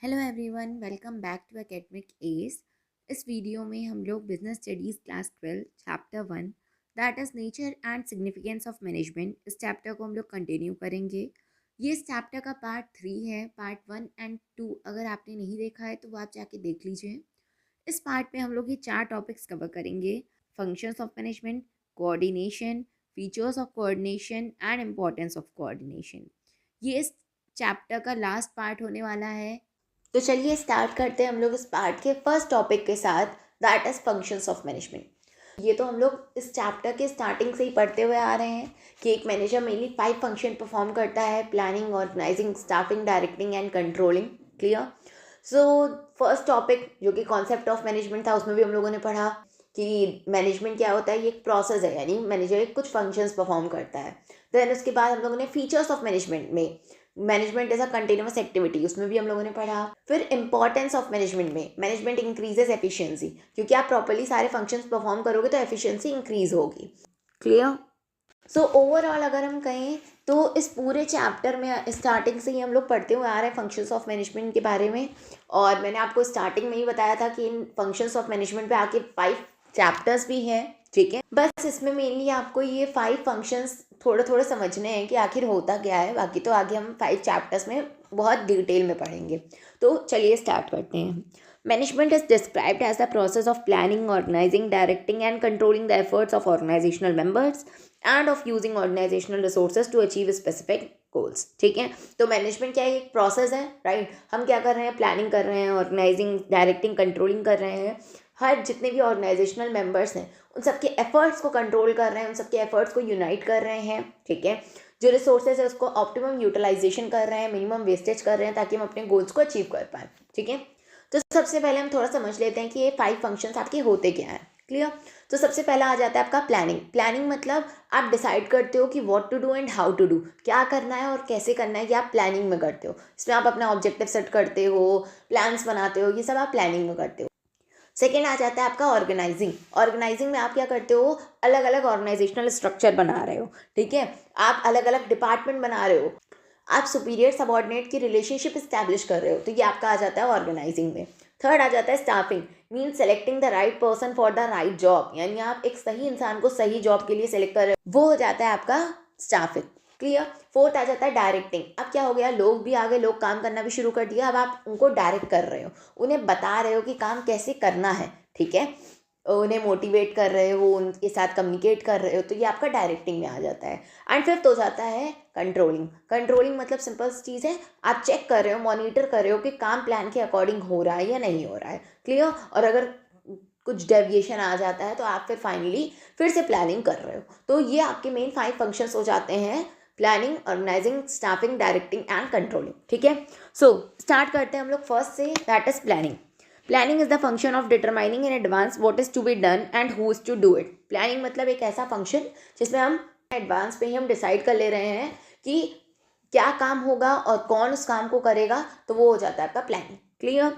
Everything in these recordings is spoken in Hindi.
Hello everyone, welcome back to academic S. इस वीडियो में हम लोग business studies class 12 chapter 1 that is nature and significance of management, इस चैप्टर को हम लोग कंटिन्यू करेंगे। ये इस चैप्टर का पार्ट 3 है। पार्ट 1 एंड 2 अगर आपने नहीं देखा है तो वो आप जाके देख लीजिए। इस पार्ट में हम लोग ये 4 टॉपिक्स कवर करेंगे: functions of management, coordination, features of coordination and importance of coordination. ये इस चैप्टर का लास्ट पार्ट होने वाला है। तो चलिए स्टार्ट करते हैं हम लोग इस पार्ट के फर्स्ट टॉपिक के साथ, that is functions of management. ये तो हम लोग इस चैप्टर के स्टार्टिंग से ही पढ़ते हुए आ रहे हैं कि एक मैनेजर मेनली 5 फंक्शन परफॉर्म करता है: planning, organising, staffing, directing and controlling. Clear? So first topic जो कि कॉन्सेप्ट ऑफ मैनेजमेंट था, उसमें भी हम लोगों ने पढ़ा कि मैनेजमेंट क्या होता है। ये एक प्रोसेस है, यानी मैनेजर कुछ फंक्शंस परफॉर्म करता है। देन उसके बाद हम लोगों ने फीचर्स ऑफ मैनेजमेंट में management as a continuous activity, उसमें भी हम लोगों ने पढ़ा। फिर इंपॉर्टेंस ऑफ मैनेजमेंट में मैनेजमेंट इंक्रीजेस एफिशिएंसी, क्योंकि आप प्रॉपर्ली सारे फंक्शंस परफॉर्म करोगे तो एफिशिएंसी इंक्रीज होगी। क्लियर? सो ओवरऑल अगर हम कहें तो इस पूरे चैप्टर में स्टार्टिंग से ही हम लोग पढ़ते हुए आ रहे हैं फंक्शंस ऑफ मैनेजमेंट के बारे में। और मैंने आपको स्टार्टिंग में ही बताया था कि इन फंक्शंस ऑफ मैनेजमेंट पे आके 5 चैप्टर्स भी हैं। ठीक है, बस इसमें मेनली आपको ये 5 फंक्शंस थोड़े थोड़े समझने हैं कि आखिर होता क्या है। बाकी तो आगे हम 5 चैप्टर्स में बहुत डिटेल में पढ़ेंगे। तो चलिए स्टार्ट करते हैं। Management is described as the process of planning, organizing, directing, and controlling the efforts of organizational members and of using organizational resources to achieve specific goals. ठीक है, तो मैनेजमेंट क्या है? एक प्रोसेस है, राइट? हम क्या कर रहे हैं? प्लानिंग कर रहे हैं, ऑर्गेनाइजिंग, डायरेक्टिंग, कंट्रोलिंग कर रहे हैं। हर जितने भी ऑर्गेनाइजेशनल मेंबर्स हैं उन सबके एफर्ट्स को कंट्रोल कर रहे हैं, उन सबके एफर्ट्स को यूनाइट कर रहे हैं। ठीक है, जो रिसोर्सेज है उसको ऑप्टिमम यूटिलाइजेशन कर रहे हैं, मिनिमम वेस्टेज कर रहे हैं, ताकि हम अपने गोल्स को अचीव कर पाएँ। ठीक है, तो सबसे पहले हम थोड़ा समझ लेते हैं कि ये 5 फंक्शंस आपके होते क्या हैं। क्लियर? तो सबसे पहला आ जाता है आपका प्लानिंग। प्लानिंग मतलब आप डिसाइड करते हो कि what to do and how to do, क्या करना है और कैसे करना है, ये आप प्लानिंग में करते हो। इसमें आप अपना ऑब्जेक्टिव सेट करते हो, प्लान्स बनाते हो, ये सब आप प्लानिंग में करते हो। सेकेंड आ जाता है आपका ऑर्गेनाइजिंग। ऑर्गेनाइजिंग में आप क्या करते हो? अलग अलग ऑर्गेनाइजेशनल स्ट्रक्चर बना रहे हो। ठीक है, आप अलग अलग डिपार्टमेंट बना रहे हो, आप सुपीरियर सबॉर्डिनेट की रिलेशनशिप इस्टेब्लिश कर रहे हो, तो ये आपका आ जाता है ऑर्गेनाइजिंग में। थर्ड आ जाता है staffing. Mean selecting the right person for the right job, यानी आप एक सही इंसान को सही जॉब के लिए सेलेक्ट कर रहे हो, वो हो जाता है आपका स्टाफिंग। क्लियर? फोर्थ आ जाता है डायरेक्टिंग। अब क्या हो गया? लोग भी आ गए, लोग काम करना भी शुरू कर दिया, अब आप उनको डायरेक्ट कर रहे हो, उन्हें बता रहे हो कि काम कैसे करना है। ठीक है, उन्हें मोटिवेट कर रहे हो, उनके साथ कम्युनिकेट कर रहे हो, तो ये आपका डायरेक्टिंग में आ जाता है। एंड फिफ्थ हो जाता है कंट्रोलिंग। कंट्रोलिंग मतलब सिंपल चीज़ है, आप चेक कर रहे हो, मॉनिटर कर रहे हो कि काम प्लान के अकॉर्डिंग हो रहा है या नहीं हो रहा है। क्लियर? और अगर कुछ डेविएशन आ जाता है तो आप फिर फाइनली फिर से प्लानिंग कर रहे हो। तो ये आपके मेन 5 फंक्शंस हो जाते हैं: planning, organising, staffing, directing and controlling. ठीक है, सो स्टार्ट करते हैं हम लोग फर्स्ट से, that is planning. Planning is the function of determining in advance what is to be done and who is to do it. Planning मतलब एक ऐसा फंक्शन जिसमें हम एडवांस पे ही हम डिसाइड कर ले रहे हैं कि क्या काम होगा और कौन उस काम को करेगा, तो वो हो जाता है आपका planning. Clear?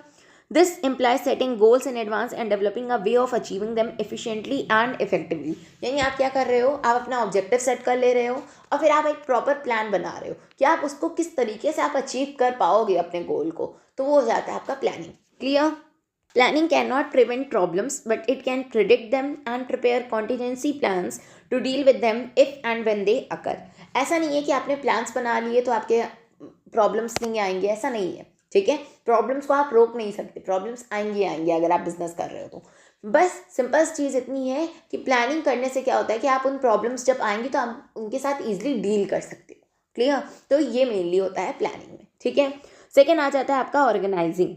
This implies setting goals in advance and developing a way of achieving them efficiently and effectively. यानी आप क्या कर रहे हो? आप अपना ऑब्जेक्टिव सेट कर ले रहे हो और फिर आप एक प्रॉपर प्लान बना रहे हो कि आप उसको किस तरीके से आप अचीव कर पाओगे अपने गोल को, तो वो हो जाता है आपका planning. Clear? Planning cannot prevent problems, but it can predict them and prepare contingency plans to deal with them if and when they occur. ऐसा नहीं है कि आपने प्लान्स बना लिए तो आपके प्रॉब्लम्स नहीं आएंगे, ऐसा नहीं है। ठीक है, प्रॉब्लम्स को आप रोक नहीं सकते, प्रॉब्लम्स आएंगे आएंगे अगर आप बिजनेस कर रहे हो तो। बस सिंपल चीज़ इतनी है कि प्लानिंग करने से क्या होता है कि आप उन प्रॉब्लम्स जब आएंगी तो आप उनके साथ ईजिली डील कर सकते हो। क्लियर? तो ये मेनली होता है प्लानिंग में। ठीक है, सेकेंड आ जाता है आपका organising.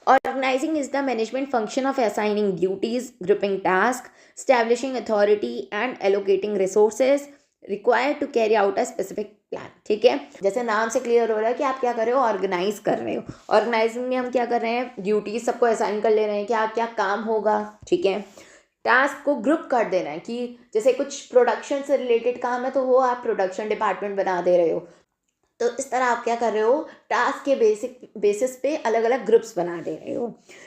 Organizing is the management function of assigning duties, grouping tasks, establishing authority, and allocating resources required to carry out a specific plan. ठीक है, जैसे नाम से क्लियर हो रहा है कि आप क्या कर रहे हो? ऑर्गेनाइज कर रहे हो। ऑर्गेनाइजिंग में हम क्या कर रहे हैं? ड्यूटीज सबको असाइन कर ले रहे हैं कि आप क्या काम होगा। ठीक है, टास्क को ग्रुप कर देना है कि जैसे कुछ प्रोडक्शन से रिलेटेड काम है तो वो आप प्रोडक्शन डिपार्टमेंट बना दे रहे हो, तो इस तरह आप क्या कर रहे हो? टास्क के बेसिस पे अलग अलग ग्रुप्स बना दे रहे हो।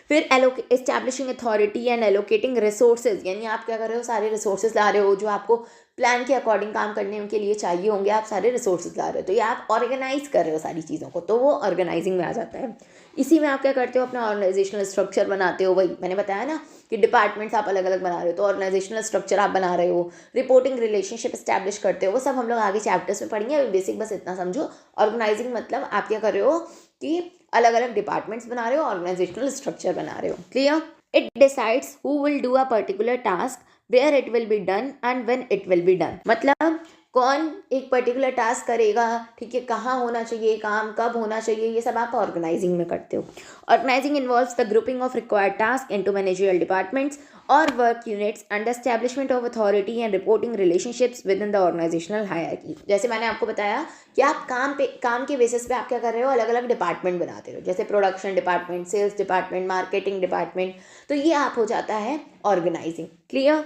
फिर establishing authority and allocating resources, यानी आप क्या कर रहे हो? सारे रिसोर्सेज ला रहे हो जो आपको प्लान के अकॉर्डिंग काम करने के लिए चाहिए होंगे, आप सारे रिसोर्सेज ला रहे हो, तो ये आप ऑर्गेनाइज कर रहे हो सारी चीज़ों को, तो वो ऑर्गेनाइजिंग में आ जाता है। इसी में आप क्या करते हो, अपना ऑर्गेनाइजेशनल स्ट्रक्चर बनाते हो। वही मैंने बताया ना कि डिपार्टमेंट्स आप अलग अलग बना रहे हो, तो ऑर्गेनाइजेशनल स्ट्रक्चर आप बना रहे हो, रिपोर्टिंग रिलेशनशिप स्टैब्लिश करते हो, वो सब हम लोग आगे चैप्टर्स में पढ़ेंगे। अभी बेसिक बस इतना समझो, ऑर्गेनाइजिंग मतलब आप क्या कर रहे हो कि अलग अलग डिपार्टमेंट्स बना रहे हो, ऑर्गेनाइजेशनल स्ट्रक्चर बना रहे हो। Clear? It decides who will do a particular task, where it will be done and when it will be done. मतलब कौन एक पर्टिकुलर टास्क करेगा, ठीक है, कहाँ होना चाहिए काम, कब होना चाहिए, ये सब आप ऑर्गेनाइजिंग में करते हो। Organising involves the grouping of required task into managerial departments और work units and the establishment of authority and reporting relationships within the organisational hierarchy. जैसे मैंने आपको बताया कि आप काम के बेसिस पे आप क्या कर रहे हो, अलग अलग डिपार्टमेंट बनाते हो, जैसे production department, sales department, marketing department, तो ये आप हो जाता है ऑर्गेनाइजिंग। क्लियर?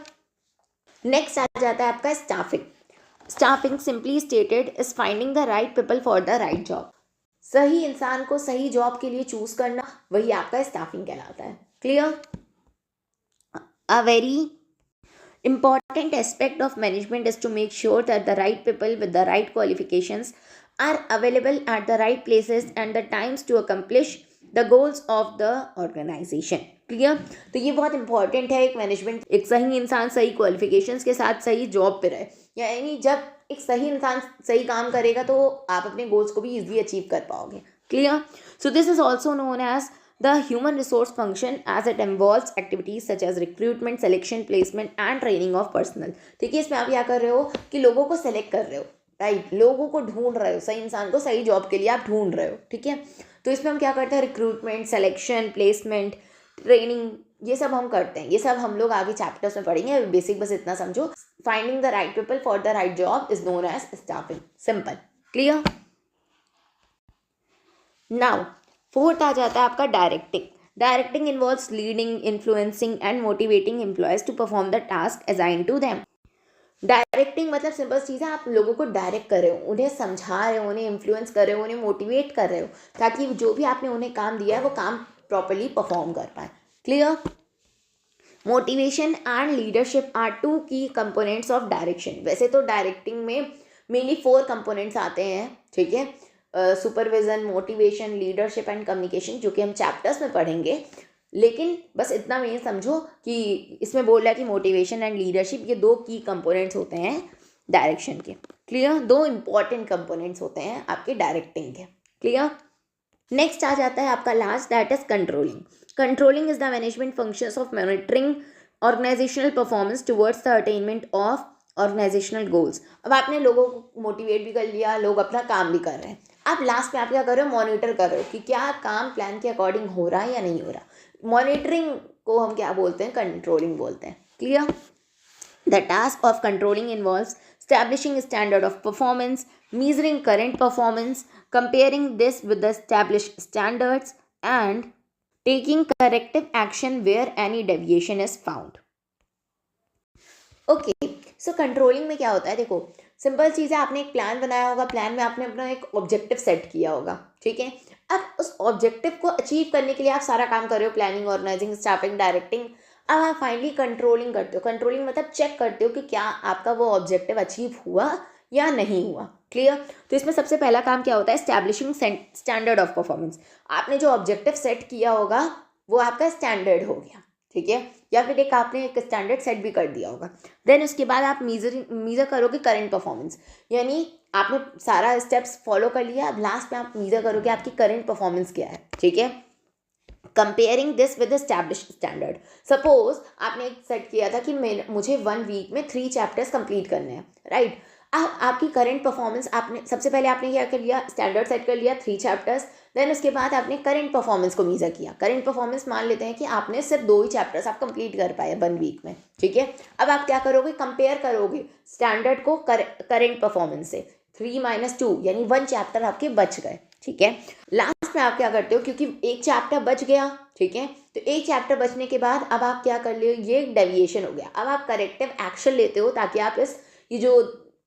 नेक्स्ट आ जाता है आपका staffing. Staffing simply stated is finding the right people for the right job. सही इंसान को सही जॉब के लिए चूज करना, वही आपका स्टाफिंग कहलाता है। Clear? A very important aspect of management is to make sure that the right people with the right qualifications are available at the right places and the times to accomplish the goals of the organization. Clear? तो ये बहुत इंपॉर्टेंट है, एक मैनेजमेंट एक सही इंसान सही क्वालिफिकेशंस के साथ सही जॉब पे रहे, यानी जब एक सही इंसान सही काम करेगा तो आप अपने गोल्स को भी इजीली अचीव कर पाओगे। Clear? So this is also known as the human resource function as it involves activities such as recruitment, selection, placement and training of personnel. ठीक है, इसमें आप क्या कर रहे हो कि लोगों को सेलेक्ट कर रहे हो, राइट, लोगों को ढूंढ रहे हो, सही इंसान को सही जॉब के लिए आप ढूंढ रहे हो। ठीक है, तो इसमें हम क्या करते हैं, रिक्रूटमेंट, सिलेक्शन, प्लेसमेंट, ट्रेनिंग, ये सब हम करते हैं। ये सब हम लोग आगे चैप्टर्स में पढ़ेंगे, बेसिक बस इतना समझो। Finding the right people for the right job is known as staffing. Simple. Clear? Now fourth आ जाता है आपका directing. Directing involves leading, influencing and motivating employees to perform the task assigned to them. Directing मतलब सिंपल चीज़ है, आप लोगों को डायरेक्ट कर रहे हो, उन्हें समझा रहे हो, उन्हें इन्फ्लुएंस कर रहे हो, उन्हें मोटिवेट कर रहे हो, ताकि जो भी आपने उन्हें काम दिया है वो काम प्रॉपरली परफॉर्म कर पाए। Clear? Motivation and leadership are two key components of direction. वैसे तो डायरेक्टिंग में मेनली 4 कंपोनेंट्स आते हैं, ठीक है, supervision, motivation, leadership and communication, जो कि हम चैप्टर्स में पढ़ेंगे। लेकिन बस इतना में समझो कि इसमें बोल रहा है कि मोटिवेशन एंड लीडरशिप ये 2 की कंपोनेंट्स होते हैं डायरेक्शन के। क्लियर? 2 इंपॉर्टेंट कंपोनेंट्स होते हैं आपके डायरेक्टिंग के। क्लियर? नेक्स्ट आ जाता है आपका last, that is controlling. Controlling is the management functions of monitoring organisational performance towards the attainment of organisational goals. अब आपने लोगों को मोटिवेट भी कर लिया, लोग अपना काम भी कर रहे हैं, आप लास्ट में आप क्या कर रहे हो, मॉनिटर कर रहे हो कि क्या काम प्लान के अकॉर्डिंग हो रहा है या नहीं हो रहा। मॉनिटरिंग को हम क्या बोलते हैं, कंट्रोलिंग बोलते हैं। Clear? The task of controlling involves establishing standard of performance, measuring current performance, comparing this with the established standards and taking corrective action where any deviation is found. Okay, so controlling में क्या होता है, देखो सिंपल चीज़ है, आपने एक प्लान बनाया होगा, प्लान में आपने अपना एक ऑब्जेक्टिव सेट किया होगा, ठीक है। अब उस ऑब्जेक्टिव को अचीव करने के लिए आप सारा काम कर रहे हो, प्लानिंग, ऑर्गेनाइजिंग, स्टाफिंग, डायरेक्टिंग। अब आप फाइनली कंट्रोलिंग करते हो। कंट्रोलिंग मतलब चेक करते हो कि क्या आपका वो ऑब्जेक्टिव अचीव हुआ या नहीं हुआ। क्लियर? तो इसमें सबसे पहला काम क्या होता है, एस्टैब्लिशिंग स्टैंडर्ड ऑफ परफॉर्मेंस। आपने जो ऑब्जेक्टिव सेट किया होगा वो आपका स्टैंडर्ड हो गया, ठीक है, या फिर एक आपने एक स्टैंडर्ड सेट भी कर दिया होगा। देन उसके बाद आप मीज़र करोगे करंट परफॉर्मेंस, यानी आपने सारा स्टेप्स फॉलो कर लिया, अब लास्ट में आप मीज़र करोगे आपकी करंट परफॉर्मेंस क्या है, ठीक है। Comparing this with established standard. Suppose आपने एक सेट किया था कि मुझे 1 वीक में 3 चैप्टर्स कंप्लीट करने हैं, राइट। अब आपकी करंट परफॉर्मेंस, आपने सबसे पहले आपने क्या कर लिया, स्टैंडर्ड सेट कर लिया 3 चैप्टर्स। देन उसके बाद आपने करंट परफॉर्मेंस को मीज़र किया। करंट परफॉर्मेंस मान लेते हैं कि आपने सिर्फ 2 ही चैप्टर्स आप कंप्लीट कर पाए 1 वीक में, ठीक है। अब आप क्या करोगे, कंपेयर करोगे स्टैंडर्ड को करंट परफॉर्मेंस से। 3 - 2 यानी 1 चैप्टर आपके बच गए, ठीक है। लास्ट में आप क्या करते हो, क्योंकि एक चैप्टर बच गया, ठीक है, तो एक चैप्टर बचने के बाद अब आप क्या कर ले, ये डेविएशन हो गया। अब आप करेक्टिव एक्शन लेते हो ताकि आप ये जो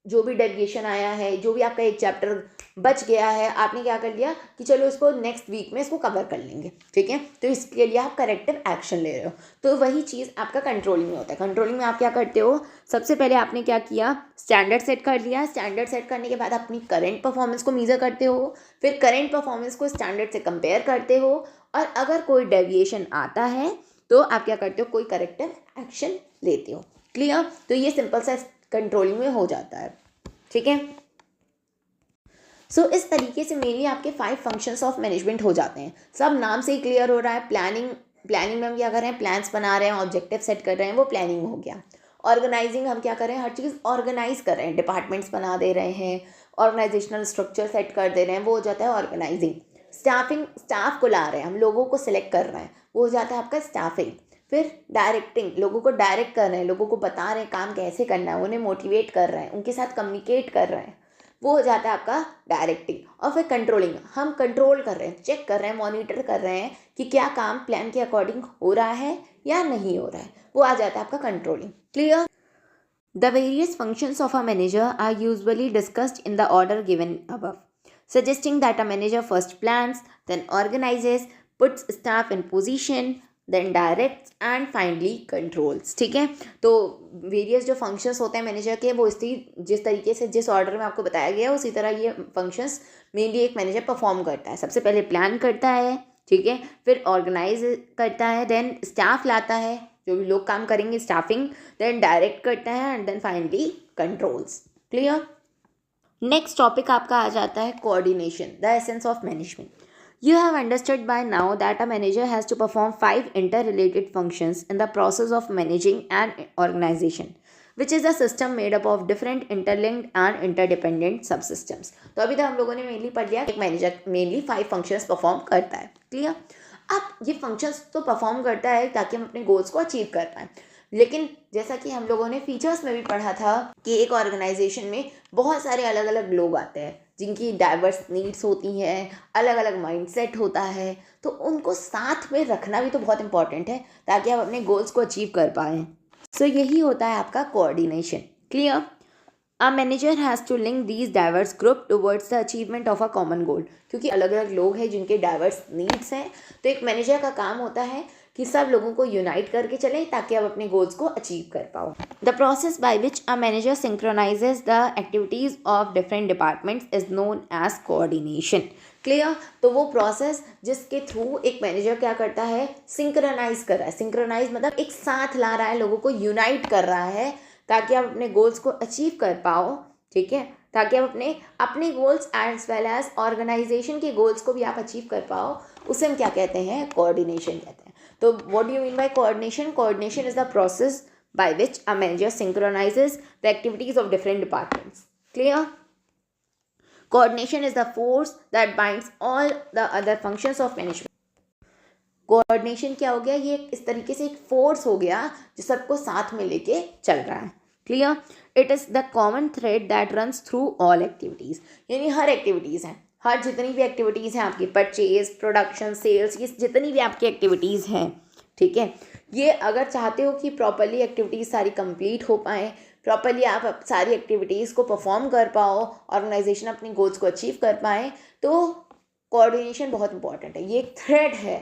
जो भी डेविएशन आया है, जो भी आपका एक चैप्टर बच गया है, आपने क्या कर लिया कि चलो इसको नेक्स्ट वीक में इसको कवर कर लेंगे, ठीक है, तो इसके लिए आप करेक्टिव एक्शन ले रहे हो। तो वही चीज़ आपका कंट्रोलिंग में होता है। कंट्रोलिंग में आप क्या करते हो, सबसे पहले आपने क्या किया, स्टैंडर्ड सेट कर लिया। स्टैंडर्ड सेट करने के बाद अपनी करेंट परफॉर्मेंस को मीज़र करते हो, फिर करेंट परफॉर्मेंस को स्टैंडर्ड से कंपेयर करते हो, और अगर कोई डेविएशन आता है तो आप क्या करते हो, कोई करेक्टिव एक्शन लेते हो। क्लियर? तो ये सिंपल सा कंट्रोलिंग में हो जाता है, ठीक है। सो इस तरीके से मेनली आपके 5 फंक्शंस ऑफ मैनेजमेंट हो जाते हैं। सब नाम से ही क्लियर हो रहा है। प्लानिंग में हम क्या कर रहे हैं, प्लान्स बना रहे हैं, ऑब्जेक्टिव सेट कर रहे हैं, वो प्लानिंग हो गया। ऑर्गेनाइजिंग हम क्या कर रहे हैं, हर चीज़ ऑर्गेनाइज कर रहे हैं, डिपार्टमेंट्स बना दे रहे हैं, ऑर्गेनाइजेशनल स्ट्रक्चर सेट कर दे रहे हैं, वो हो जाता है ऑर्गेनाइजिंग। स्टाफ को ला रहे हैं, हम लोगों को सिलेक्ट कर रहे हैं, वो हो जाता है आपका स्टाफिंग। फिर डायरेक्टिंग, लोगों को डायरेक्ट कर रहे हैं, लोगों को बता रहे हैं काम कैसे करना है, उन्हें मोटिवेट कर रहे हैं, उनके साथ कम्युनिकेट कर रहे हैं, वो हो जाता है आपका डायरेक्टिंग। और फिर कंट्रोलिंग, हम कंट्रोल कर रहे हैं, चेक कर रहे हैं, मॉनिटर कर रहे हैं कि क्या काम प्लान के अकॉर्डिंग हो रहा है या नहीं हो रहा है, वो आ जाता है आपका controlling. Clear? The various functions of a manager are usually discussed in the order given above, suggesting that a manager first plans, then organizes, puts staff in position, then directs and finally controls। ठीक है, तो वेरियस जो फंक्शंस होते हैं मैनेजर के, वो जिस तरीके से जिस ऑर्डर में आपको बताया गया है उसी तरह ये फंक्शंस मेनली एक मैनेजर परफॉर्म करता है। सबसे पहले प्लान करता है, ठीक है, फिर ऑर्गेनाइज करता है, देन स्टाफ लाता है, जो भी लोग काम करेंगे स्टाफिंग, देन डायरेक्ट करता है and then finally controls. Clear? Next topic आपका आ जाता है coordination, the essence of management. You have understood by now that a manager has to perform 5 interrelated functions in the process of managing an organisation, which is a system made up of different interlinked and interdependent subsystems. तो अभी तक हम लोगों ने मेनली पढ़ लिया एक मैनेजर मेनली 5 फंक्शंस परफॉर्म करता है। क्लियर? अब ये फंक्शंस तो परफॉर्म करता है ताकि हम अपने गोल्स को अचीव कर पाएँ, लेकिन जैसा कि हम लोगों ने फीचर्स में भी पढ़ा था कि एक ऑर्गेनाइजेशन में बहुत सारे अलग अलग लोग आते हैं जिनकी डाइवर्स नीड्स होती हैं, अलग अलग माइंडसेट होता है, तो उनको साथ में रखना भी तो बहुत इंपॉर्टेंट है ताकि आप अपने गोल्स को अचीव कर पाएँ। सो यही होता है आपका coordination. Clear? A manager has to link these diverse group towards the achievement of a common goal. क्योंकि अलग अलग लोग हैं जिनके डाइवर्स नीड्स हैं, तो एक मैनेजर का काम होता है कि सब लोगों को यूनाइट करके चले ताकि आप अपने गोल्स को अचीव कर पाओ। The process by which a manager synchronises the activities of different departments is known as coordination. Clear? तो वो प्रोसेस जिसके थ्रू एक मैनेजर क्या करता है, सिंक्रोनाइज कर रहा है। सिंक्रोनाइज मतलब एक साथ ला रहा है, लोगों को यूनाइट कर रहा है ताकि आप अपने गोल्स को अचीव कर पाओ, ठीक है, ताकि आप अपने goals as well as organisation के गोल्स को भी आप अचीव कर पाओ, उसे हम क्या कहते हैं, कोऑर्डिनेशन कहते हैं। तो what do you mean by coordination? Coordination is the process by which a manager synchronizes the activities of different departments. Clear? Coordination is the force that binds all the other functions of management. Coordination क्या हो गया, ये इस तरीके से एक फोर्स हो गया जो सबको साथ में लेके चल रहा है। Clear? It is the common thread that runs through all activities. यानी हर एक्टिविटीज़ हैं, हर जितनी भी एक्टिविटीज़ हैं आपकी, परचेज, प्रोडक्शन, सेल्स, ये जितनी भी आपकी एक्टिविटीज़ हैं, ठीक है, ये अगर चाहते हो कि प्रॉपरली एक्टिविटीज़ सारी कंप्लीट हो पाएँ, प्रॉपरली आप सारी एक्टिविटीज़ को परफॉर्म कर पाओ, ऑर्गेनाइजेशन अपनी गोल्स को अचीव कर पाएँ, तो कोऑर्डिनेशन बहुत इंपॉर्टेंट है। ये एक थ्रेड है,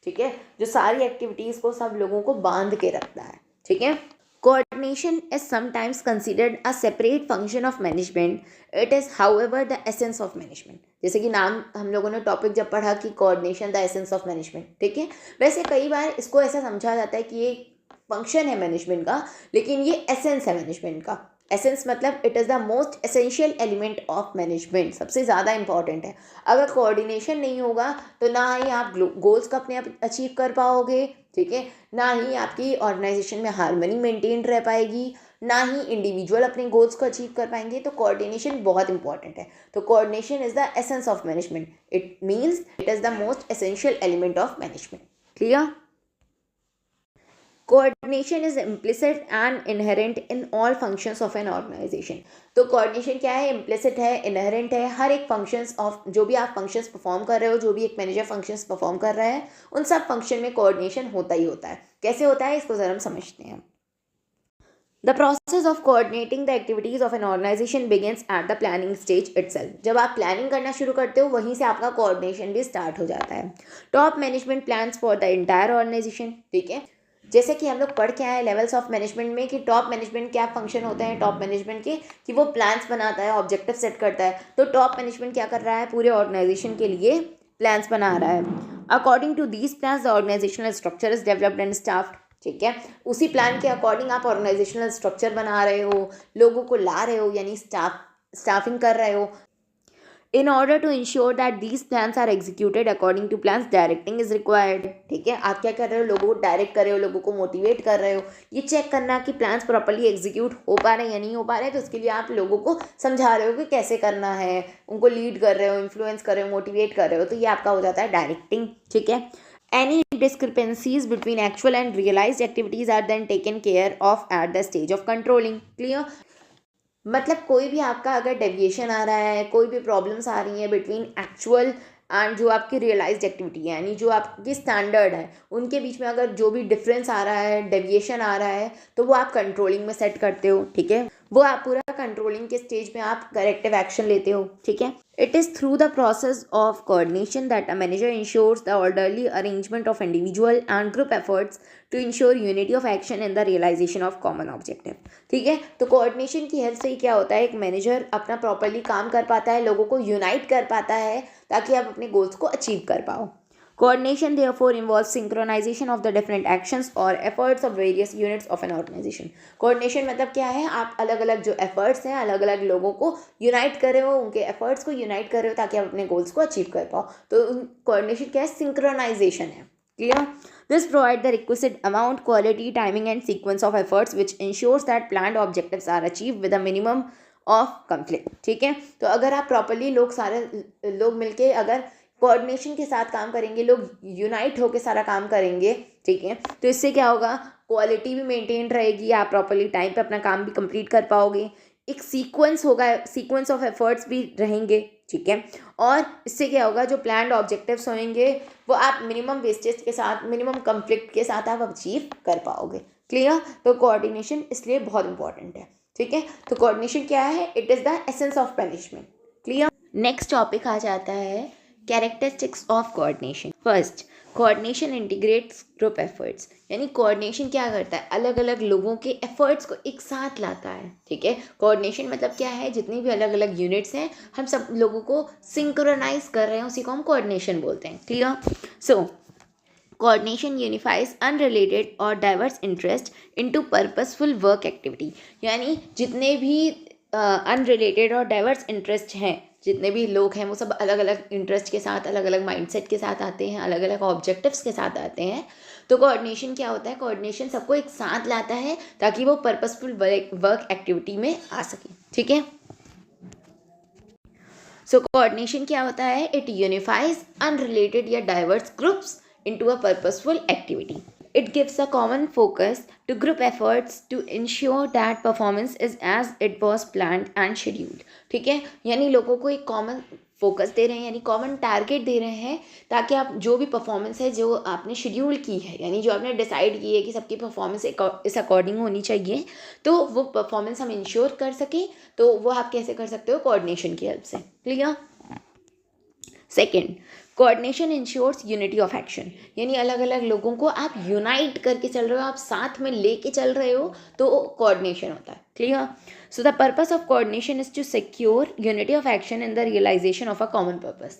ठीक है, जो सारी एक्टिविटीज़ को सब लोगों को बांध के रखता है। ठीक है, coordination is sometimes considered a separate function of management, it is however the essence of management. जैसे कि नाम हम लोगों ने टॉपिक जब पढ़ा कि coordination the essence of management, ठीक है, वैसे कई बार इसको ऐसा समझा जाता है कि ये फंक्शन है मैनेजमेंट का, लेकिन ये एसेंस है मैनेजमेंट का। एसेंस मतलब it is the most essential element of management, सबसे ज़्यादा इंपॉर्टेंट है। अगर कोऑर्डिनेशन नहीं होगा तो ना ही आप गोल्स को अपने आप अचीव कर पाओगे, ठीक है, ना ही आपकी ऑर्गेनाइजेशन में हार्मनी मेंटेन रह पाएगी, ना ही इंडिविजुअल अपने गोल्स को अचीव कर पाएंगे। तो कोऑर्डिनेशन बहुत इंपॉर्टेंट है। तो coordination is the essence of management, it means it is the most essential element of management. Clear? Coordination is implicit and inherent in all functions of an organisation. तो कोऑर्डिनेशन क्या है, इम्प्लिसिट है, इनहेरेंट है, हर एक फंक्शंस ऑफ, जो भी आप फंक्शंस परफॉर्म कर रहे हो, जो भी एक मैनेजर फंक्शंस परफॉर्म कर रहा है, उन सब फंक्शन में कोऑर्डिनेशन होता ही होता है। कैसे होता है इसको ज़रा हम समझते हैं। The process of coordinating the activities of an organisation begins at the planning stage itself. जब आप प्लानिंग करना शुरू करते हो वहीं से आपका कोऑर्डिनेशन भी स्टार्ट हो जाता है। Top management plans for the entire organisation, ठीक है। जैसे कि हम लोग पढ़ के आए लेवल्स ऑफ मैनेजमेंट में कि टॉप मैनेजमेंट क्या फंक्शन होते हैं टॉप मैनेजमेंट के, कि वो प्लान्स बनाता है, ऑब्जेक्टिव सेट करता है। तो टॉप मैनेजमेंट क्या कर रहा है, पूरे ऑर्गेनाइजेशन के लिए प्लान्स बना रहा है। According to these plans the organisational structure is developed and staffed, ठीक है। उसी प्लान के अकॉर्डिंग आप ऑर्गेनाइजेशनल स्ट्रक्चर बना रहे हो, लोगों को ला रहे हो, यानी स्टाफिंग कर रहे हो। In order to ensure that these plans are executed according to plans, directing is required, ठीक है। आप क्या कर रहे हो, लोगों को डायरेक्ट कर रहे हो, लोगों को मोटिवेट कर रहे हो। ये चेक करना कि प्लान्स प्रॉपर्ली एग्जीक्यूट हो पा रहे हैं या नहीं हो पा रहे हैं, तो उसके लिए आप लोगों को समझा रहे हो कि कैसे करना है, उनको लीड कर रहे हो, इन्फ्लुएंस कर रहे हो, मोटिवेट कर रहे हो। तो ये आपका हो जाता है डायरेक्टिंग, ठीक है। Any discrepancies between actual and realized activities are then taken care of at the stage of controlling. Clear? मतलब कोई भी आपका अगर डेविएशन आ रहा है, कोई भी प्रॉब्लम्स आ रही हैं बिटवीन एक्चुअल एंड जो आपकी रियलाइज्ड एक्टिविटी है, यानी जो आपकी स्टैंडर्ड है, उनके बीच में अगर जो भी डिफरेंस आ रहा है, डेविएशन आ रहा है, तो वो आप कंट्रोलिंग में सेट करते हो, ठीक है। वो आप पूरा कंट्रोलिंग के स्टेज में आप करेक्टिव एक्शन लेते हो, ठीक है। It is through the process of coordination that a manager ensures the orderly arrangement of individual and group efforts to ensure unity of action in the realisation of common objective, ठीक है। तो कोऑर्डिनेशन की हेल्प से ही क्या होता है, एक मैनेजर अपना प्रॉपरली काम कर पाता है, लोगों को यूनाइट कर पाता है, ताकि आप अपने गोल्स को अचीव कर पाओ। Coordination therefore involves synchronization of the different actions or efforts of various units of an organization. Coordination मतलब क्या है, आप अलग अलग जो efforts हैं, अलग अलग लोगों को unite कर रहे हो, उनके efforts को unite कर रहे हो ताकि आप अपने goals को achieve कर पाओ। तो coordination क्या है, synchronization है। Clear? This provides the requisite amount, quality, timing and sequence of efforts which ensures that planned objectives are achieved with a minimum of conflict, ठीक है। तो अगर आप प्रॉपरली लोग सारे लोग मिलके अगर कोऑर्डिनेशन के साथ काम करेंगे, लोग यूनाइट होकर सारा काम करेंगे, ठीक है, तो इससे क्या होगा, क्वालिटी भी मेंटेन रहेगी, आप प्रॉपरली टाइम पे अपना काम भी कंप्लीट कर पाओगे, एक सीक्वेंस होगा, सीक्वेंस ऑफ एफर्ट्स भी रहेंगे, ठीक है। और इससे क्या होगा, जो प्लान्ड ऑब्जेक्टिव्स होंगे वो आप मिनिमम वेस्टेज के साथ, मिनिमम कंफ्लिक्ट के साथ आप अचीव कर पाओगे। क्लियर? तो कोऑर्डिनेशन इसलिए बहुत इंपॉर्टेंट है, ठीक है। तो कोऑर्डिनेशन क्या है, it is the essence of management. Clear? Next topic आ जाता है characteristics of coordination. First, coordination integrates group efforts, यानी कोऑर्डिनेशन क्या करता है, अलग अलग लोगों के एफर्ट्स को एक साथ लाता है, ठीक है। कोऑर्डिनेशन मतलब क्या है, जितनी भी अलग अलग यूनिट्स हैं, हम सब लोगों को सिंक्रोनाइज कर रहे हैं, उसी को हम कोऑर्डिनेशन बोलते हैं। Clear? So coordination unifies unrelated और diverse interest into purposeful work activity, यानी जितने भी अनरिलेटेड और डाइवर्स इंटरेस्ट हैं, जितने भी लोग हैं, वो सब अलग अलग इंटरेस्ट के साथ, अलग अलग माइंडसेट के साथ आते हैं, अलग अलग ऑब्जेक्टिव्स के साथ आते हैं। तो कोऑर्डिनेशन क्या होता है, कोऑर्डिनेशन सबको एक साथ लाता है ताकि वो पर्पसफुल वर्क एक्टिविटी में आ सके, ठीक है। सो कोऑर्डिनेशन क्या होता है, इट यूनिफाइज अनरिलेटेड या diverse groups into a purposeful activity. It gives a common focus to group efforts to ensure that performance is as it was planned and scheduled. ठीक है, यानी लोगों को एक कॉमन फोकस दे रहे हैं, यानी कॉमन टारगेट दे रहे हैं, ताकि आप जो भी परफॉर्मेंस है जो आपने शेड्यूल की है, यानी जो आपने डिसाइड की है कि सबकी परफॉर्मेंस इस अकॉर्डिंग होनी चाहिए, तो वो परफॉर्मेंस हम इंश्योर कर सकें। तो वो आप कैसे कर सकते हो, कोऑर्डिनेशन की हेल्प से। Clear? Second, coordination ensures unity of action, यानी अलग अलग लोगों को आप यूनाइट करके चल रहे हो, आप साथ में लेके चल रहे हो, तो कोऑर्डिनेशन होता है। Clear? So the purpose of coordination is to secure unity of action in the realisation of a common purpose.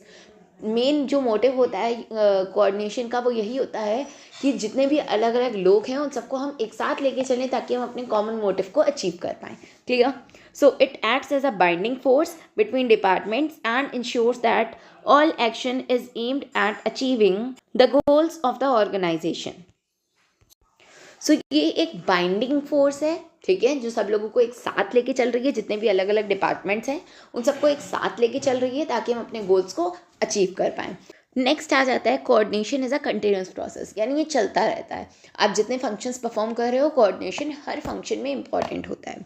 Main जो मोटिव होता है कोऑर्डिनेशन का, वो यही होता है कि जितने भी अलग अलग लोग हैं उन सबको हम एक साथ लेके चलें ताकि हम अपने कॉमन मोटिव को अचीव कर पाएँ। Clear? So it acts as a binding force between departments and ensures that all action is aimed at achieving the goals of the organization. So ये एक बाइंडिंग फोर्स है, ठीक है, जो सब लोगों को एक साथ लेके चल रही है, जितने भी अलग अलग डिपार्टमेंट्स हैं उन सबको एक साथ लेके चल रही है ताकि हम अपने गोल्स को अचीव कर पाएँ। नेक्स्ट आ जाता है coordination is a continuous process, यानी ये चलता रहता है। आप जितने फंक्शंस परफॉर्म कर रहे हो, कोऑर्डिनेशन हर फंक्शन में इंपॉर्टेंट होता है।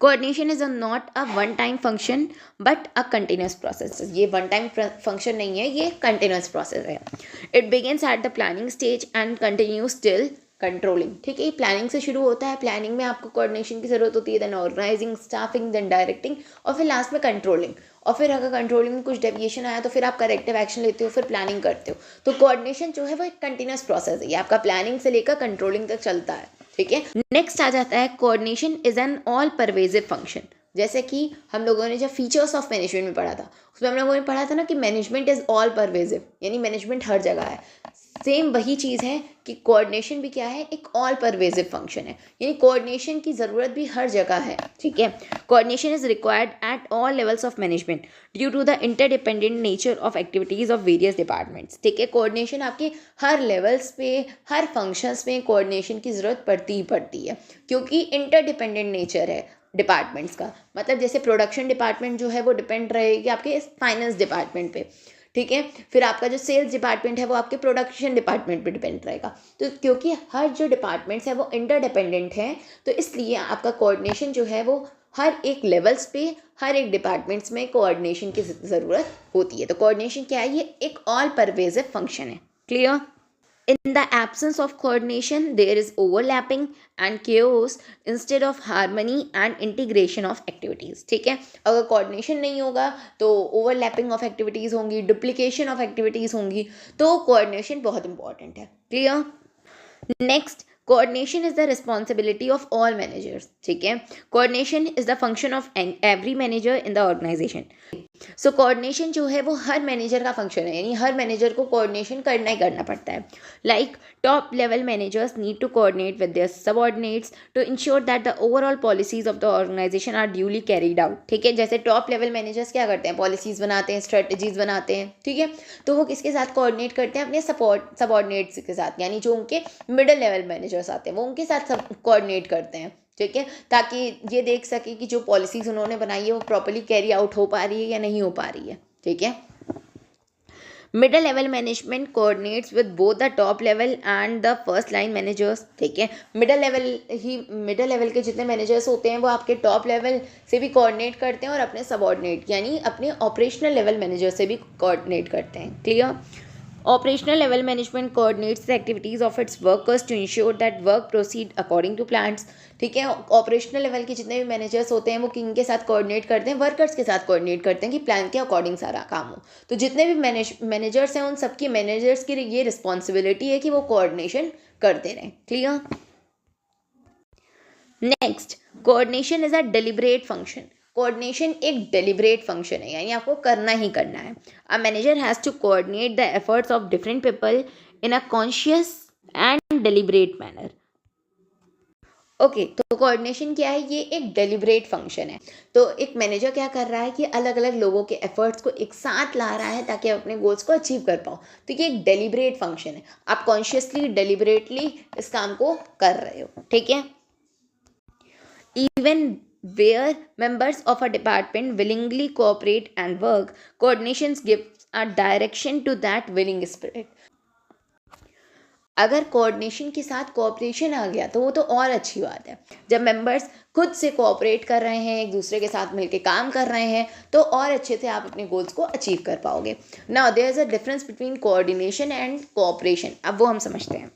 Coordination is not a one time function but a continuous process. ये वन टाइम फंक्शन नहीं है, ये कंटिन्यूस प्रोसेस है। It begins at the planning stage and continues till controlling, ठीक है। ये प्लानिंग से शुरू होता है। प्लानिंग में आपको कोऑर्डिनेशन की ज़रूरत होती है, then organising, staffing, then directing, और फिर लास्ट में कंट्रोलिंग। और फिर अगर कंट्रोलिंग में कुछ डेविएशन आया तो फिर आप करेक्टिव एक्शन लेते हो, फिर प्लानिंग करते हो। तो कोऑर्डिनेशन जो है वो एक कंटिन्यूस प्रोसेस है, ये आपका प्लानिंग से लेकर कंट्रोलिंग तक चलता है, ठीक है। नेक्स्ट आ जाता है coordination is an all pervasive function. जैसे कि हम लोगों ने जब फीचर्स ऑफ मैनेजमेंट में पढ़ा था, उसमें हम लोगों ने पढ़ा था ना कि मैनेजमेंट इज ऑल परवेजिव, यानी मैनेजमेंट हर जगह है। सेम वही चीज़ है कि कोऑर्डिनेशन भी क्या है, एक ऑल परवेजिव फंक्शन है, यानी कोऑर्डिनेशन की ज़रूरत भी हर जगह है, ठीक है। Coordination is required at all levels of management due to the interdependent nature of activities of various departments, ठीक है। कोऑर्डिनेशन आपके हर लेवल्स पे, हर फंक्शंस में कोऑर्डिनेशन की ज़रूरत पड़ती ही पड़ती है, क्योंकि इंटरडिपेंडेंट नेचर है डिपार्टमेंट्स का। मतलब जैसे प्रोडक्शन डिपार्टमेंट जो है वो डिपेंड रहेगी आपके फाइनेंस डिपार्टमेंट पे, ठीक है। फिर आपका जो सेल्स डिपार्टमेंट है वो आपके प्रोडक्शन डिपार्टमेंट पे डिपेंड रहेगा। तो क्योंकि हर जो डिपार्टमेंट्स है वो इंटरडिपेंडेंट हैं, तो इसलिए आपका कोऑर्डिनेशन जो है वो हर एक लेवल्स पे, हर एक डिपार्टमेंट्स में कोऑर्डिनेशन की ज़रूरत होती है। तो कोऑर्डिनेशन क्या है, ये एक ऑल परवेजिव फंक्शन है। Clear? In the absence of coordination, there is overlapping and chaos instead of harmony and integration of activities, ठीक है। अगर coordination नहीं होगा तो overlapping of activities होंगी, duplication of activities होंगी, तो coordination बहुत important है। Clear? Next, coordination is the responsibility of all managers, ठीक है। Coordination is the function of every manager in the organisation. So coordination जो है वो हर मैनेजर का फंक्शन है, यानी हर मैनेजर को कोऑर्डिनेशन करना ही करना पड़ता है। Like top level managers need to coordinate with their subordinates to ensure that the overall policies of the organisation are duly carried out, ठीक है। जैसे टॉप लेवल मैनेजर्स क्या करते हैं, पॉलिसीज बनाते हैं, स्ट्रेटजीज बनाते हैं, ठीक है। तो वो किसके साथ कोऑर्डिनेट करते हैं, अपने सबऑर्डिनेट्स के साथ, यानी जो उनके मिडिल लेवल मैनेजर्स आते हैं वो उनके साथ सब कोऑर्डिनेट करते हैं, ठीक है, ताकि ये देख सके कि जो पॉलिसीज उन्होंने बनाई है वो प्रॉपर्ली कैरी आउट हो पा रही है या नहीं हो पा रही है, ठीक है। Middle level management coordinates with both the top level and the first line managers, ठीक है। मिडल लेवल के जितने मैनेजर्स होते हैं वो आपके टॉप लेवल से भी कोऑर्डिनेट करते हैं और अपने सबऑर्डिनेट यानी अपने ऑपरेशनल लेवल मैनेजर से भी कोऑर्डिनेट करते हैं। Clear? Operational level management coordinates the activities of its workers to ensure that work proceed according to plans, ठीक है। ऑपरेशनल लेवल के जितने भी मैनेजर्स होते हैं वो किन के साथ कोऑर्डिनेट करते हैं, वर्कर्स के साथ कोऑर्डिनेट करते हैं कि प्लान के अकॉर्डिंग सारा काम हो। तो जितने भी मैनेजर्स हैं उन सबकी मैनेजर्स की ये रिस्पॉन्सिबिलिटी है कि वो कोऑर्डिनेशन करते रहें। Clear? Next, coordination is a deliberate function. Coordination एक डेलिब्रेट फंक्शन है, यानी आपको करना ही करना है। A manager has to coordinate the efforts of different people in a conscious and deliberate manner. Okay, तो कोऑर्डिनेशन क्या है, ये एक डेलिब्रेट फंक्शन है। तो एक मैनेजर क्या कर रहा है कि अलग अलग लोगों के एफर्ट्स को एक साथ ला रहा है ताकि आप अपने गोल्स को अचीव कर पाओ। तो ये एक डेलिब्रेट फंक्शन है, आप कॉन्शियसली डेलिब्रेटली इस काम को कर रहे हो, ठीक है। Even where members of a department willingly cooperate and work, coordination gives a direction to that willing spirit. अगर कोऑर्डिनेशन के साथ कोऑपरेशन आ गया तो वो तो और अच्छी बात है। जब मेंबर्स खुद से कोऑपरेट कर रहे हैं, एक दूसरे के साथ मिलकर काम कर रहे हैं, तो और अच्छे से आप अपने गोल्स को अचीव कर पाओगे। Now there is a difference between coordination and cooperation, अब वो हम समझते हैं।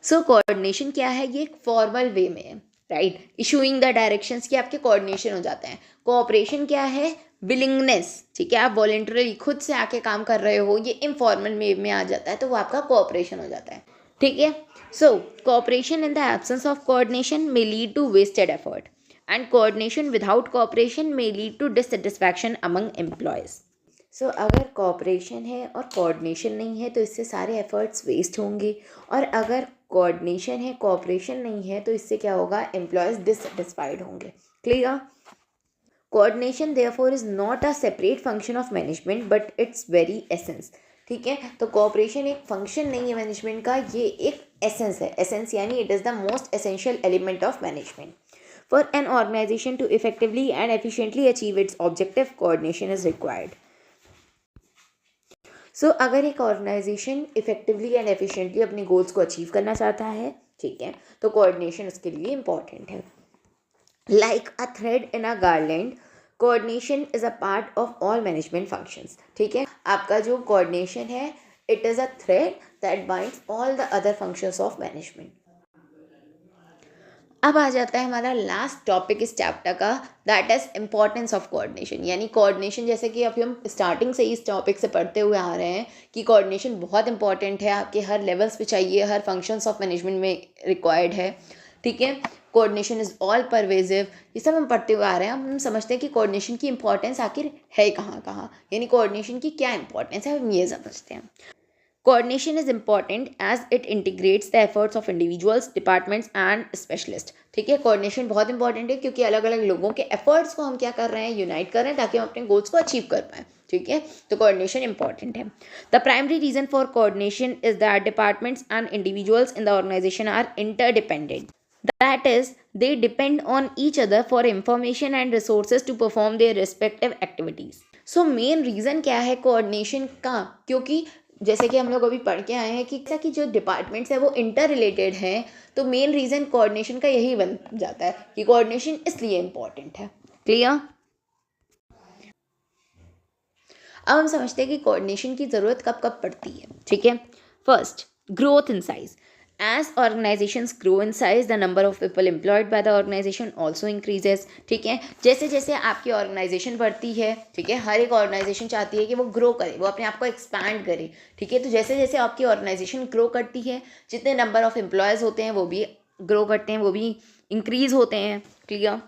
सो कोऑर्डिनेशन क्या है, ये एक फॉर्मल वे में है, राइट, इशूइंग द डायरेक्शंस के आपके कोऑर्डिनेशन हो जाते हैं। कोऑपरेशन क्या है, विलिंगनेस, ठीक है, आप वॉलेंटरली खुद से आके काम कर रहे हो, ये इनफॉर्मल वे में आ जाता है, तो वो आपका कोऑपरेशन हो जाता है, ठीक है। So cooperation in the absence of coordination may lead to wasted effort and coordination without cooperation may lead to dissatisfaction among employees. So अगर कोऑपरेशन है और कोऑर्डिनेशन नहीं है तो इससे सारे एफर्ट्स वेस्ट होंगे, और अगर कोऑर्डिनेशन है कोऑपरेशन नहीं है तो इससे क्या होगा, एम्प्लॉयज़ डिससेटिस्फाइड होंगे। Clear? Coordination therefore is not a separate function of management but it's very essence, ठीक है। तो कोऑपरेशन एक फंक्शन नहीं है मैनेजमेंट का, ये एक एसेंस है। एसेंस यानी it is the most essential element of management. For an organization to effectively and efficiently achieve its objective, coordination is required. So अगर एक ऑर्गेनाइजेशन इफेक्टिवली एंड एफिशिएंटली अपने गोल्स को अचीव करना चाहता है, ठीक है, तो कोऑर्डिनेशन उसके लिए इम्पॉर्टेंट है। Like a thread in a garland, coordination is a part of all management functions, ठीक है। आपका जो कोऑर्डिनेशन है, it is a thread that binds all the other functions of management. अब आ जाता है हमारा लास्ट टॉपिक इस चैप्टर का, that is importance of coordination. यानी कोऑर्डिनेशन, जैसे कि अभी हम स्टार्टिंग से इस टॉपिक से पढ़ते हुए आ रहे हैं कि कोऑर्डिनेशन बहुत इंपॉर्टेंट है, आपके हर लेवल्स पे चाहिए, हर फंक्शंस ऑफ मैनेजमेंट में रिक्वायर्ड है। ठीक है, कोऑर्डिनेशन इज ऑल परवेजिव, ये सब हम पढ़ते हुए आ रहे हैं। हम समझते हैं कि कोऑर्डिनेशन की इंपॉर्टेंस आखिर है कहाँ कहाँ, यानी कोऑर्डिनेशन की क्या इंपॉर्टेंस है, हम ये समझते हैं। Coordination is important as it integrates the efforts of individuals, departments and specialists. ठीक है, कोऑर्डिनेशन बहुत इंपॉर्टेंट है क्योंकि अलग अलग लोगों के एफर्ट्स को हम क्या कर रहे हैं, यूनाइट कर रहे हैं ताकि हम अपने गोल्स को अचीव कर पाएँ। ठीक है, तो कोऑर्डिनेशन इंपॉर्टेंट है। The primary reason for coordination is that departments and individuals in the organisation are interdependent. That is, they depend on each other for information and resources to perform their respective activities. So main reason क्या है कोऑर्डिनेशन का, क्योंकि जैसे कि हम लोग अभी पढ़ के आए हैं कि जो डिपार्टमेंट्स है वो इंटर रिलेटेड हैं, तो मेन रीज़न कोऑर्डिनेशन का यही बन जाता है कि कोऑर्डिनेशन इसलिए इम्पॉर्टेंट है। क्लियर? अब हम समझते हैं कि कोऑर्डिनेशन की ज़रूरत कब कब पड़ती है। ठीक है, first, growth in size. As organizations grow in size, the number of people employed by the organization also increases. ठीक है, जैसे जैसे आपकी ऑर्गेनाइजेशन बढ़ती है, ठीक है, हर एक ऑर्गेनाइजेशन चाहती है कि वो ग्रो करे, वो अपने आप को एक्सपैंड करे। ठीक है, तो जैसे जैसे आपकी ऑर्गेनाइजेशन ग्रो करती है, जितने नंबर ऑफ एम्प्लॉयज़ होते हैं वो भी ग्रो करते हैं, वो भी इंक्रीज़ होते हैं। Clear?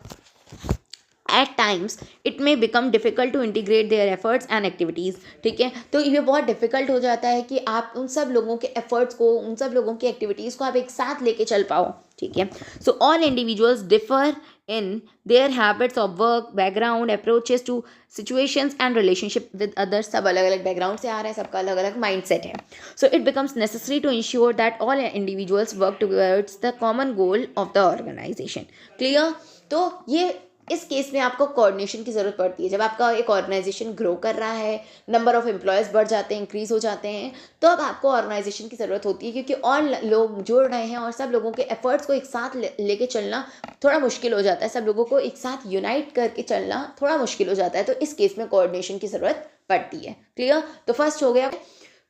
At times it may become difficult to integrate their efforts and activities. ठीक है, तो ये बहुत डिफ़िकल्ट हो जाता है कि आप उन सब लोगों के एफर्ट्स को, उन सब लोगों की एक्टिविटीज़ को आप एक साथ लेके चल पाओ। ठीक है, so all individuals differ in their habits of work, background, approaches to situations and relationship with others. सब अलग अलग बैकग्राउंड से आ रहे हैं, सबका अलग अलग माइंडसेट है. So it becomes necessary to ensure that all individuals work towards the common goal of the organisation. Clear? तो ये इस केस में आपको कोऑर्डिनेशन की ज़रूरत पड़ती है। जब आपका एक ऑर्गेनाइजेशन ग्रो कर रहा है, नंबर ऑफ़ एम्प्लॉयज़ बढ़ जाते हैं, इंक्रीज़ हो जाते हैं, तो अब आपको ऑर्गेनाइजेशन की ज़रूरत होती है क्योंकि और लोग जुड़ रहे हैं और सब लोगों के एफर्ट्स को एक साथ लेके चलना थोड़ा मुश्किल हो जाता है। सब लोगों को एक साथ यूनाइट करके चलना थोड़ा मुश्किल हो जाता है, तो इस केस में कोऑर्डिनेशन की ज़रूरत पड़ती है। क्लियर? तो फर्स्ट हो गया,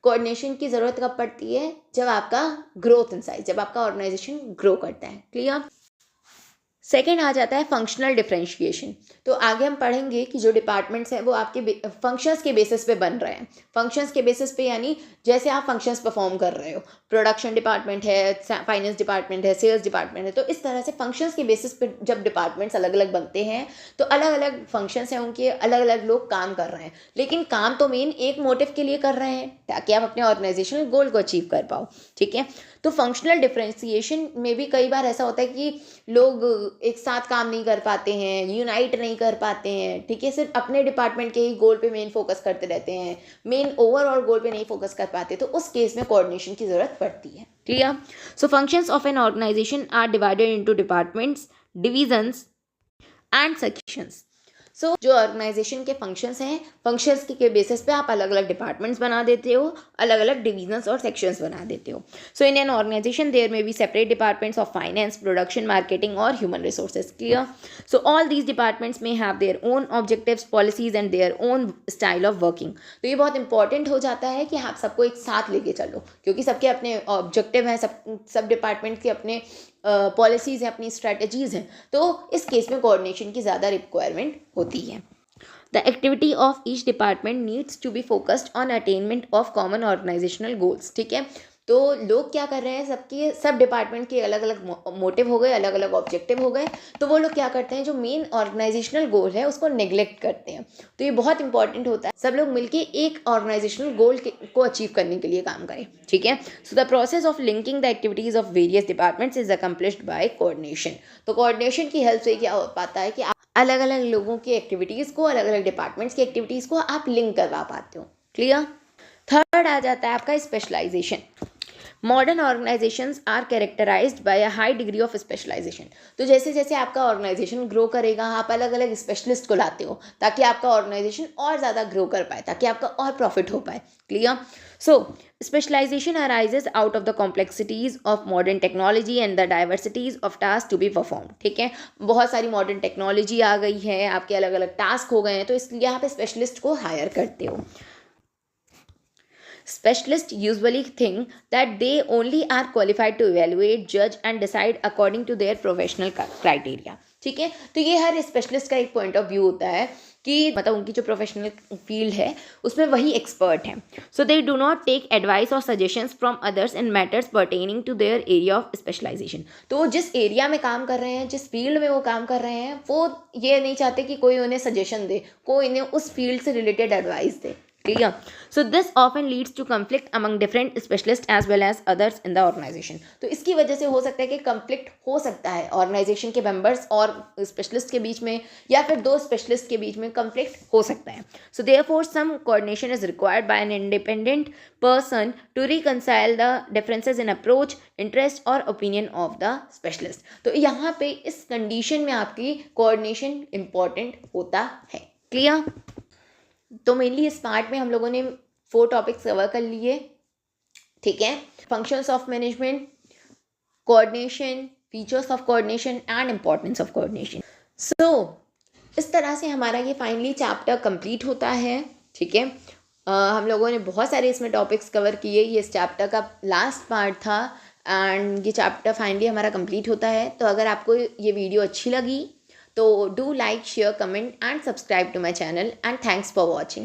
कोऑर्डिनेशन की ज़रूरत कब पड़ती है? जब आपका ग्रोथ इन साइज, जब आपका ऑर्गेनाइजेशन ग्रो करता है। क्लियर? सेकेंड आ जाता है फंक्शनल डिफरेंशिएशन. तो आगे हम पढ़ेंगे कि जो डिपार्टमेंट्स हैं वो आपके फंक्शंस के बेसिस पे बन रहे हैं. फंक्शंस के बेसिस पे यानी जैसे आप फंक्शंस परफॉर्म कर रहे हो, प्रोडक्शन डिपार्टमेंट है, फाइनेंस डिपार्टमेंट है, सेल्स डिपार्टमेंट है, तो इस तरह से फंक्शंस के बेसिस पे जब डिपार्टमेंट्स अलग अलग बनते हैं तो अलग अलग फंक्शंस हैं, उनके अलग अलग लोग काम कर रहे हैं, लेकिन काम तो मेन एक मोटिव के लिए कर रहे हैं ताकि आप अपने ऑर्गेनाइजेशनल गोल को अचीव कर पाओ. ठीक है, तो फंक्शनल डिफरेंशिएशन में भी कई बार ऐसा होता है कि लोग एक साथ काम नहीं कर पाते हैं, यूनाइट नहीं कर पाते हैं. ठीक है, सिर्फ अपने डिपार्टमेंट के ही गोल पे मेन फोकस करते रहते हैं, मेन ओवरऑल गोल पे नहीं फोकस कर पाते, तो उस केस में कोऑर्डिनेशन की ज़रूरत पड़ती है. Clear? So functions of an organization are divided into departments, divisions and sections. So जो ऑर्गेनाइजेशन के फंक्शंस हैं, फंक्शंस के बेसिस पे आप अलग अलग डिपार्टमेंट्स बना देते हो, अलग अलग डिविजन्स और सेक्शंस बना देते हो. So in an organization there may be separate departments of finance, production, marketing और human resources. Clear? So all these departments may have their own objectives, policies and their own style of working. तो ये बहुत इंपॉर्टेंट हो जाता है कि आप सबको एक साथ लेके चलो, क्योंकि सबके अपने ऑब्जेक्टिव हैं, सब डिपार्टमेंट के अपने पॉलिसीज़ हैं, अपनी स्ट्रैटेजीज़ हैं, तो इस केस में कोऑर्डिनेशन की ज़्यादा रिक्वायरमेंट होती है. The activity of each department needs to be focused on attainment of common organizational goals. ठीक है, तो लोग क्या कर रहे हैं, सब डिपार्टमेंट के अलग अलग मोटिव हो गए, अलग अलग ऑब्जेक्टिव हो गए, तो वो लोग क्या करते हैं, जो मेन ऑर्गेनाइजेशनल गोल है उसको नेग्लेक्ट करते हैं. तो ये बहुत इंपॉर्टेंट होता है सब लोग मिलके एक ऑर्गेनाइजेशनल गोल को अचीव करने के लिए काम करें. ठीक है, so the process of linking the activities of various departments is accomplished by coordination. तो कोऑर्डिनेशन की हेल्प से क्या हो पाता है कि आप अलग अलग लोगों की एक्टिविटीज़ को, अलग अलग डिपार्टमेंट्स की एक्टिविटीज़ को आप लिंक करवा पाते हो. क्लियर? थर्ड आ जाता है आपका specialisation. Modern organisations are characterised by a high degree of specialisation. तो जैसे जैसे आपका ऑर्गेनाइजेशन ग्रो करेगा, आप अलग अलग स्पेशलिस्ट को लाते हो ताकि आपका ऑर्गेनाइजेशन और ज़्यादा ग्रो कर पाए, ताकि आपका और प्रॉफिट हो पाए. Clear? So specialisation arises out of the complexities of modern technology and the diversities of task to be perform. ठीक है, बहुत सारी मॉडर्न टेक्नोलॉजी आ गई है, आपके अलग अलग टास्क हो गए हैं, तो इसलिए आप स्पेशलिस्ट को हायर करते हो. Specialists usually think that they only are qualified to evaluate, judge and decide according to their professional criteria. ठीक है, तो ये हर स्पेशलिस्ट का एक पॉइंट ऑफ व्यू होता है कि मतलब उनकी जो प्रोफेशनल फील्ड है उसमें वही एक्सपर्ट हैं. So they do not take advice और suggestions from others in matters pertaining to their area of specialisation. तो वो जिस एरिया में काम कर रहे हैं, जिस फील्ड में वो काम कर रहे हैं, वो ये नहीं चाहते कि कोई उन्हें सजेशन दे, कोई उन्हें उस फील्ड से रिलेटेड एडवाइस दे. Clear? So this often leads to conflict among different specialist as well as others in the organisation. तो इसकी वजह से हो सकता है कि कंफ्लिक्ट हो सकता है ऑर्गेनाइजेशन के मेंबर्स और स्पेशलिस्ट के बीच में, या फिर दो स्पेशलिस्ट के बीच में कंफ्लिक्ट हो सकता है. So therefore some coordination is required by an independent person to reconcile the differences in approach, interest और ओपिनियन ऑफ द स्पेशलिस्ट. तो यहाँ पे इस कंडीशन में आपकी कोऑर्डिनेशन इंपॉर्टेंट होता है. क्लियर? तो मेनली इस पार्ट में हम लोगों ने 4 टॉपिक्स कवर कर लिए. ठीक है, functions of management, coordination, features of coordination and importance of coordination. So इस तरह से हमारा ये फाइनली चैप्टर कंप्लीट होता है. ठीक है, हम लोगों ने बहुत सारे इसमें टॉपिक्स कवर किए. ये इस चैप्टर का लास्ट पार्ट था एंड ये चैप्टर फाइनली हमारा कंप्लीट होता है. तो अगर आपको ये वीडियो अच्छी लगी तो do like, share, comment and subscribe to my channel, and thanks for watching.